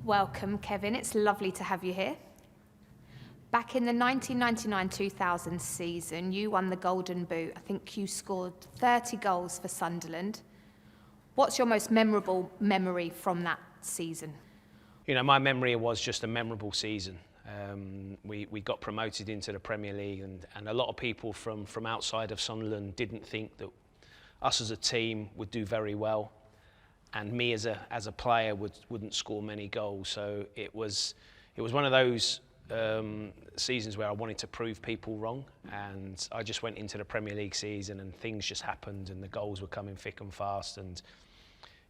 Welcome, Kevin. It's lovely to have you here. Back in the 1999-2000 season, you won the Golden Boot. I think you scored 30 goals for Sunderland. What's your most memorable memory from that season? You know, my memory was just a memorable season. We got promoted into the Premier League, and a lot of people from outside of Sunderland didn't think that us as a team would do very well, and me as a player wouldn't score many goals. So it was one of those seasons where I wanted to prove people wrong, and I just went into the Premier League season and things just happened and the goals were coming thick and fast, and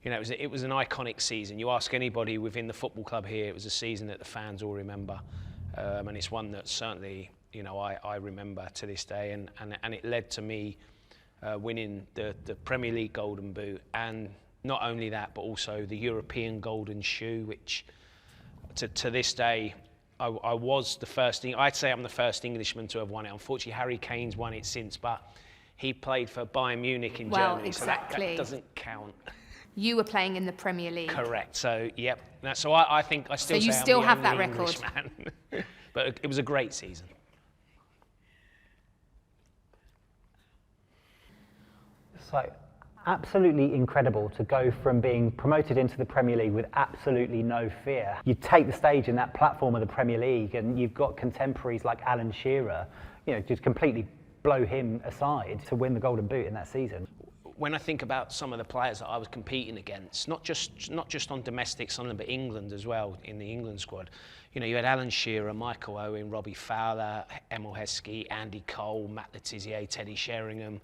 you know, it was an iconic season. You ask anybody within the football club here, it was a season that the fans all remember, and it's one that certainly, you know, I remember to this day, and it led to me winning the Premier League Golden Boot, and not only that, but also the European Golden Shoe, which to this day, I was the first. I'd say I'm the first Englishman to have won it. Unfortunately, Harry Kane's won it since, but he played for Bayern Munich in Germany, exactly. So that doesn't count. You were playing in the Premier League. Correct. So, yep. So I think I still. So you say still I'm the have that only record. Englishman. But it was a great season. It's like absolutely incredible to go from being promoted into the Premier League with absolutely no fear. You take the stage in that platform of the Premier League, and you've got contemporaries like Alan Shearer, you know, just completely blow him aside to win the Golden Boot in that season. When I think about some of the players that I was competing against, not just on domestic Sunderland, but England as well, in the England squad, you know, you had Alan Shearer, Michael Owen, Robbie Fowler, Emil Heskey, Andy Cole, Matt Letizia, Teddy Sheringham,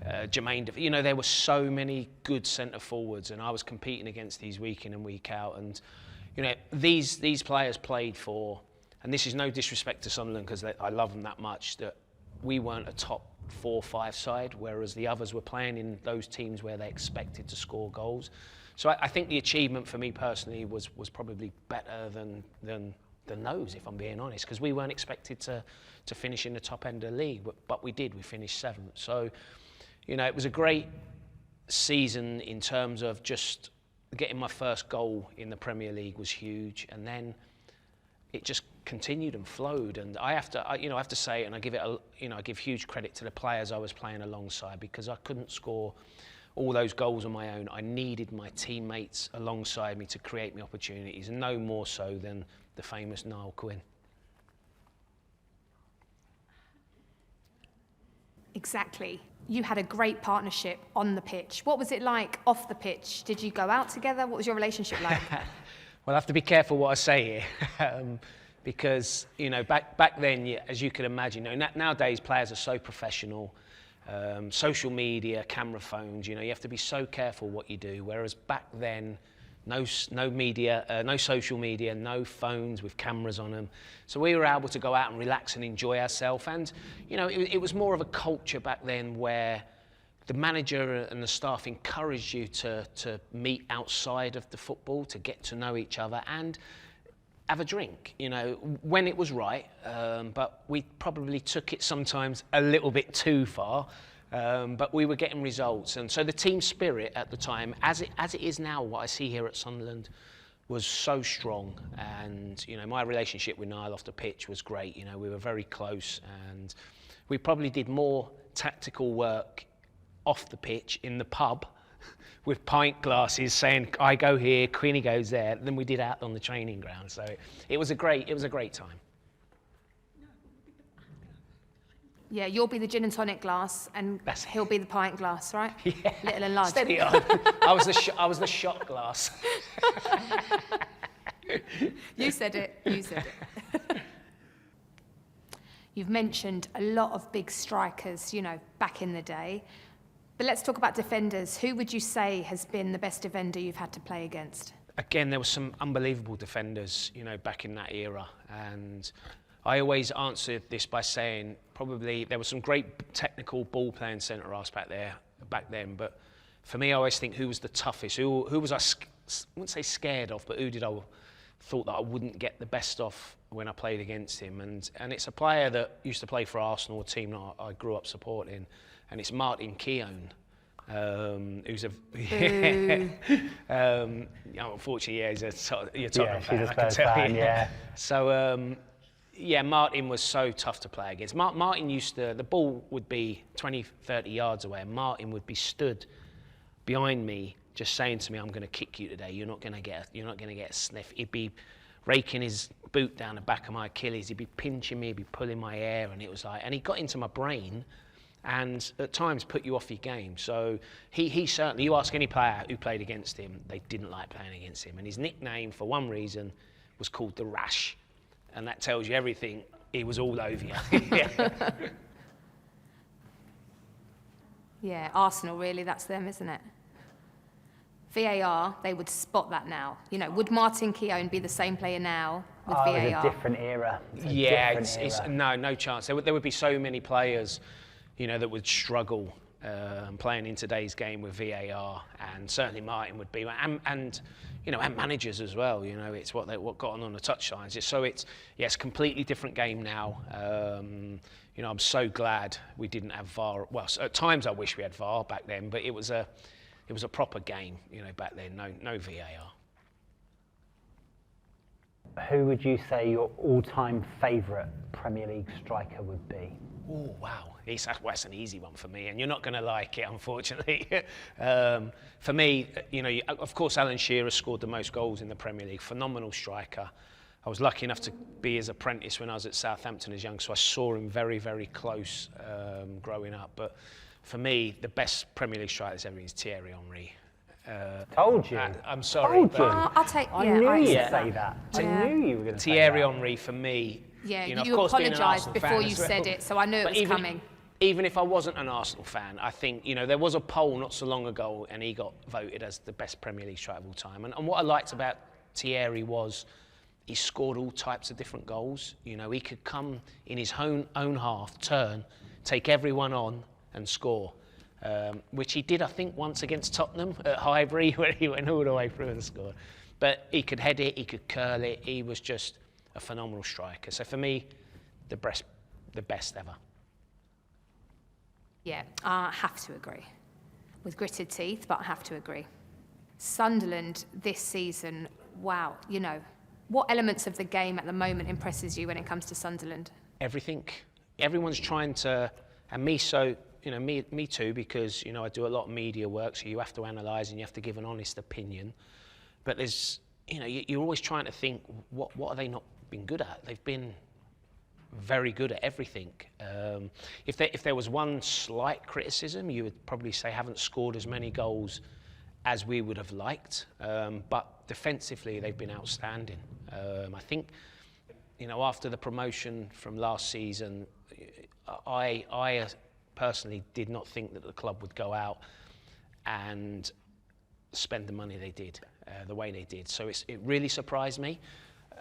Jermaine, you know, there were so many good centre forwards, and I was competing against these week in and week out, and you know, these players played for, and this is no disrespect to Sunderland because I love them that much, that we weren't a top 4 or 5 side, whereas the others were playing in those teams where they expected to score goals. So I think the achievement for me personally was probably better than those, if I'm being honest, because we weren't expected to finish in the top end of the league, but we did. We finished 7th. So, you know, it was a great season in terms of just getting my first goal in the Premier League was huge, and then it just continued and flowed. And I have to say, and I give huge credit to the players I was playing alongside, because I couldn't score all those goals on my own. I needed my teammates alongside me to create me opportunities, and no more so than the famous Niall Quinn. Exactly. You had a great partnership on the pitch. What was it like off the pitch? Did you go out together? What was your relationship like? Well, I have to be careful what I say here, because you know, back then, as you can imagine, you know, nowadays players are so professional, social media, camera phones. You know, you have to be so careful what you do. Whereas back then, no media, no social media, no phones with cameras on them. So we were able to go out and relax and enjoy ourselves. And you know, it was more of a culture back then where the manager and the staff encouraged you to meet outside of the football, to get to know each other and have a drink, you know, when it was right. But we probably took it sometimes a little bit too far. But we were getting results, and so the team spirit at the time, as it is now, what I see here at Sunderland, was so strong. And you know, my relationship with Niall off the pitch was great. You know, we were very close, and we probably did more tactical work off the pitch in the pub with pint glasses, saying I go here, Queenie goes there, than we did out on the training ground. So it was a great time. Yeah, you'll be the gin and tonic glass, and he'll be the pint glass, right? Yeah. Little and large. Steady on. I was the shot glass. You said it. You said it. You've mentioned a lot of big strikers, you know, back in the day. But let's talk about defenders. Who would you say has been the best defender you've had to play against? Again, there were some unbelievable defenders, you know, back in that era, and I always answered this by saying probably there was some great technical ball-playing centre-halves back then, but for me, I always think who was the toughest, who was I wouldn't say scared of, but who did I thought that I wouldn't get the best off when I played against him, and it's a player that used to play for Arsenal, a team that I grew up supporting, and it's Martin Keown. who's a unfortunately, yeah, he's a Tottenham fan. She's a I can Spurs tell fan, you. yeah. So yeah, Martin was so tough to play against. Martin used to, the ball would be 20, 30 yards away, and Martin would be stood behind me, just saying to me, "I'm going to kick you today. You're not going to get a sniff." He'd be raking his boot down the back of my Achilles. He'd be pinching me. He'd be pulling my hair, and it was like, and he got into my brain, and at times put you off your game. So he certainly. You ask any player who played against him, they didn't like playing against him. And his nickname, for one reason, was called the Rash, and that tells you everything. He was all over you. Yeah, Arsenal, really, that's them, isn't it? VAR, they would spot that now. You know, would Martin Keown be the same player now with VAR? It's a different era. It's no chance. There would be so many players, you know, that would struggle playing in today's game with VAR, and certainly Martin would be, and you know, and managers as well. You know, it's what got on the touchlines. So it's completely different game now. You know, I'm so glad we didn't have VAR. Well, at times I wish we had VAR back then, but it was a proper game, you know, back then. No VAR. Who would you say your all-time favourite Premier League striker would be? Oh, wow. That's an easy one for me, and you're not going to like it, unfortunately. For me, you know, of course, Alan Shearer scored the most goals in the Premier League. Phenomenal striker. I was lucky enough to be his apprentice when I was at Southampton as young, so I saw him very, very close growing up. But for me, the best Premier League striker that's ever been is Thierry Henry. Told you. I'm sorry. Told you. I knew you'd accept say that. that. I knew you were going to say that. Thierry Henry, for me. Yeah, you know, you of course, apologised before you said it, so I knew it was coming. Even if I wasn't an Arsenal fan, I think, you know, there was a poll not so long ago, and he got voted as the best Premier League striker of all time. And what I liked about Thierry was he scored all types of different goals. You know, he could come in his own half, turn, take everyone on, and score. Which he did, I think, once against Tottenham at Highbury, where he went all the way through and scored. But he could head it, he could curl it. He was just a phenomenal striker. So for me, the best ever. Yeah, I have to agree. With gritted teeth, but I have to agree. Sunderland this season, wow, you know, what elements of the game at the moment impresses you when it comes to Sunderland? Everything. Everyone's trying to, and me so, you know, me too, because, you know, I do a lot of media work, so you have to analyse and you have to give an honest opinion. But there's, you know, you're always trying to think, what are they not been good at? They've been very good at everything. If there was one slight criticism, you would probably say haven't scored as many goals as we would have liked. But defensively, they've been outstanding. I think, you know, after the promotion from last season, I personally did not think that the club would go out and spend the money they did, the way they did. So it really surprised me.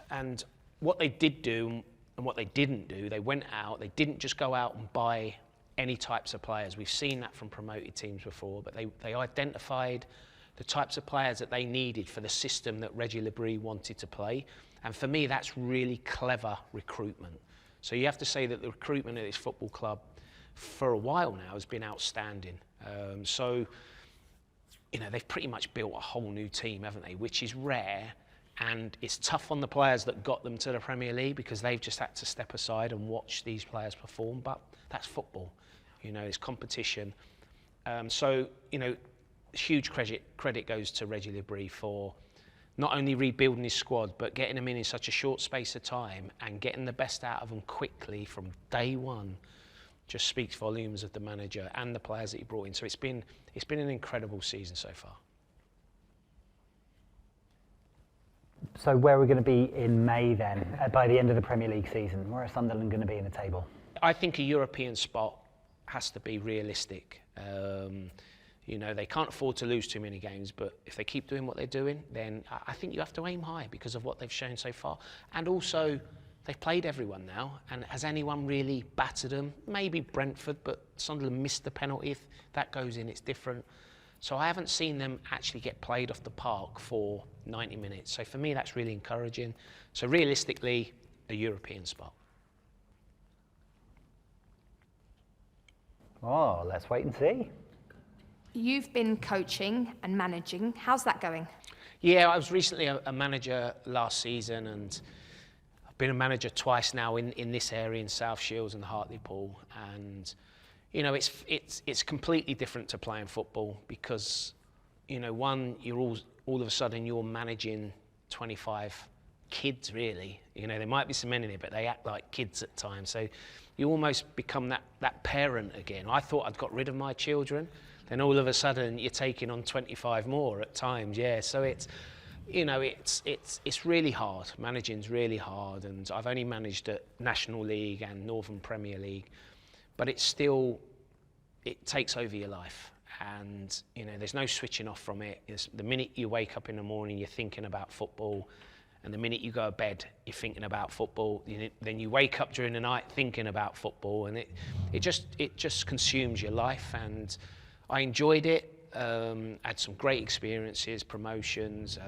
And what they did do and what they didn't do, they went out, they didn't just go out and buy any types of players. We've seen that from promoted teams before, but they identified the types of players that they needed for the system that Reggie Lebris wanted to play. And for me, that's really clever recruitment. So you have to say that the recruitment at this football club for a while now has been outstanding. So, you know, they've pretty much built a whole new team, haven't they? Which is rare, and it's tough on the players that got them to the Premier League because they've just had to step aside and watch these players perform. But that's football, you know, it's competition. So, you know, huge credit goes to Reggie Lebris for not only rebuilding his squad, but getting them in such a short space of time and getting the best out of them quickly from day one. Just speaks volumes of the manager and the players that he brought in. So it's been an incredible season so far. So where are we going to be in May then, by the end of the Premier League season? Where are Sunderland going to be in the table? I think a European spot has to be realistic. You know, they can't afford to lose too many games, but if they keep doing what they're doing, then I think you have to aim high because of what they've shown so far. And also, they've played everyone now, and has anyone really battered them? Maybe Brentford, but Sunderland missed the penalty. If that goes in, it's different. So I haven't seen them actually get played off the park for 90 minutes. So for me, that's really encouraging. So realistically, a European spot. Oh, let's wait and see. You've been coaching and managing. How's that going? Yeah, I was recently a manager last season, and I've been a manager twice now in this area, in South Shields and Hartlepool. And, you know, it's completely different to playing football because, you know, one, you're all of a sudden you're managing 25 kids, really. You know, there might be some men in it, but they act like kids at times. So you almost become that parent again. I thought I'd got rid of my children. Then all of a sudden you're taking on 25 more at times, yeah. So it's, you know, it's really hard. Managing's really hard, and I've only managed at National League and Northern Premier League, but it takes over your life, and you know, there's no switching off from it. The minute you wake up in the morning, you're thinking about football, and the minute you go to bed, you're thinking about football. Then you wake up during the night thinking about football, and it just consumes your life. And I enjoyed it, had some great experiences, promotions,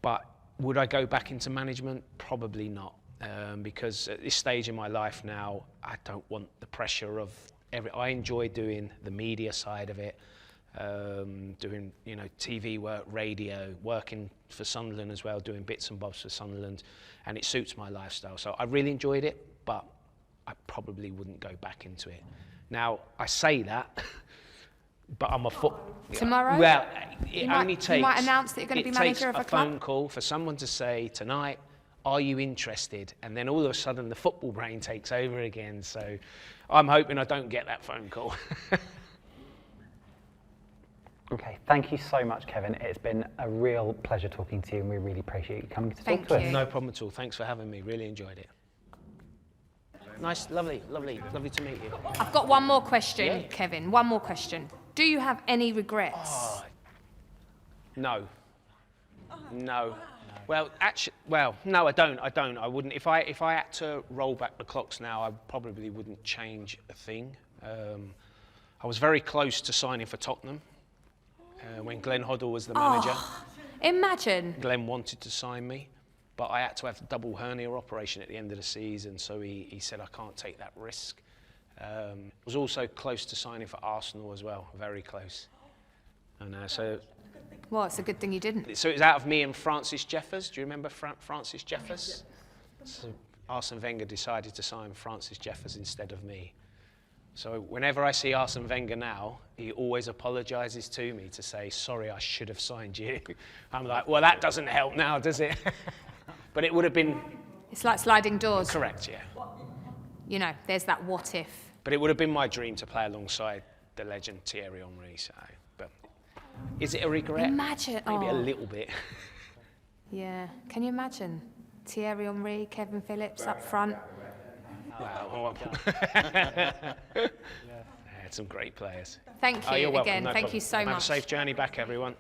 but would I go back into management? Probably not, because at this stage in my life now, I don't want the pressure of I enjoy doing the media side of it, doing, you know, TV work, radio, working for Sunderland as well, doing bits and bobs for Sunderland, and it suits my lifestyle. So I really enjoyed it, but I probably wouldn't go back into it. Now, I say that, but I'm a Tomorrow? Well, it only takes. You might announce that you're going to be manager of a club. It takes a phone call for someone to say tonight, "Are you interested?" And then all of a sudden, the football brain takes over again. So, I'm hoping I don't get that phone call. Okay, thank you so much, Kevin. It's been a real pleasure talking to you, and we really appreciate you coming to talk to us. No problem at all. Thanks for having me. Really enjoyed it. Nice, lovely to meet you. I've got one more question, Kevin. One more question. Do you have any regrets? Oh, no. No. Well, actually, no, I don't. I wouldn't. If I had to roll back the clocks now, I probably wouldn't change a thing. I was very close to signing for Tottenham when Glenn Hoddle was the manager. Imagine. Glenn wanted to sign me, but I had to have a double hernia operation at the end of the season, so he said I can't take that risk. I was also close to signing for Arsenal as well, very close. And Well, it's a good thing you didn't. So it was out of me and Francis Jeffers. Do you remember Francis Jeffers? So Arsene Wenger decided to sign Francis Jeffers instead of me. So whenever I see Arsene Wenger now, he always apologises to me to say, "Sorry, I should have signed you." I'm like, well, that doesn't help now, does it? But it would have been... It's like sliding doors. Correct, yeah. You know, there's that what if. But it would have been my dream to play alongside the legend Thierry Henry. So, but is it a regret? Imagine. Maybe a little bit. Yeah. Can you imagine? Thierry Henry, Kevin Phillips up front. Wow. Had some great players. Thank you you're welcome, again. no Thank problem. you so much. Have a safe journey back, everyone.